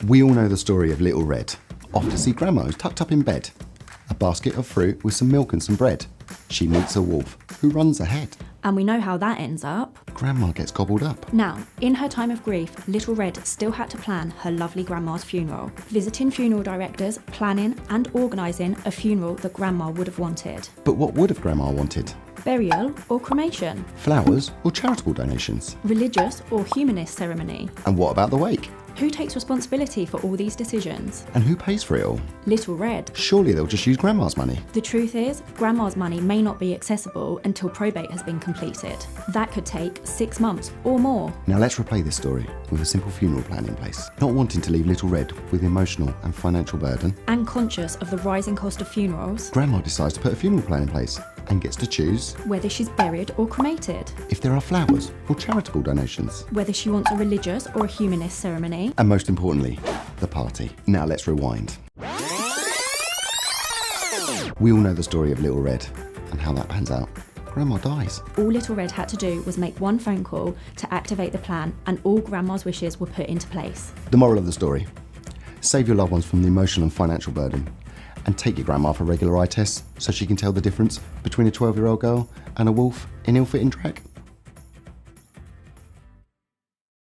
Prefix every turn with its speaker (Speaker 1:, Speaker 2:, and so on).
Speaker 1: We all know the story of Little Red, off to see Grandma who's tucked up in bed. A basket of fruit with some milk and some bread. She meets a wolf, who runs ahead.
Speaker 2: And we know how that ends up.
Speaker 1: Grandma gets gobbled up.
Speaker 2: Now, in her time of grief, Little Red still had to plan her lovely grandma's funeral, visiting funeral directors, planning and organising a funeral that Grandma would have wanted.
Speaker 1: But what would have Grandma wanted?
Speaker 2: Burial or cremation?
Speaker 1: Flowers or charitable donations?
Speaker 2: Religious or humanist ceremony?
Speaker 1: And what about the wake?
Speaker 2: Who takes responsibility for all these decisions?
Speaker 1: And who pays for it all?
Speaker 2: Little Red.
Speaker 1: Surely they'll just use Grandma's money.
Speaker 2: The truth is, Grandma's money may not be accessible until probate has been completed. That could take 6 months or more.
Speaker 1: Now let's replay this story with a simple funeral plan in place. Not wanting to leave Little Red with emotional and financial burden,
Speaker 2: And conscious of the rising cost of funerals,
Speaker 1: Grandma decides to put a funeral plan in place and gets to choose
Speaker 2: whether she's buried or cremated,
Speaker 1: if there are flowers or charitable donations,
Speaker 2: whether she wants a religious or a humanist ceremony,
Speaker 1: and most importantly, the party. Now let's rewind. We all know the story of Little Red and how that pans out. Grandma dies.
Speaker 2: all Little Red had to do was make one phone call to activate the plan, and all Grandma's wishes were put into place.
Speaker 1: The moral of the story: save your loved ones from the emotional and financial burden, and take your grandma for regular eye tests so she can tell the difference between a 12-year-old girl and a wolf in ill-fitting drag.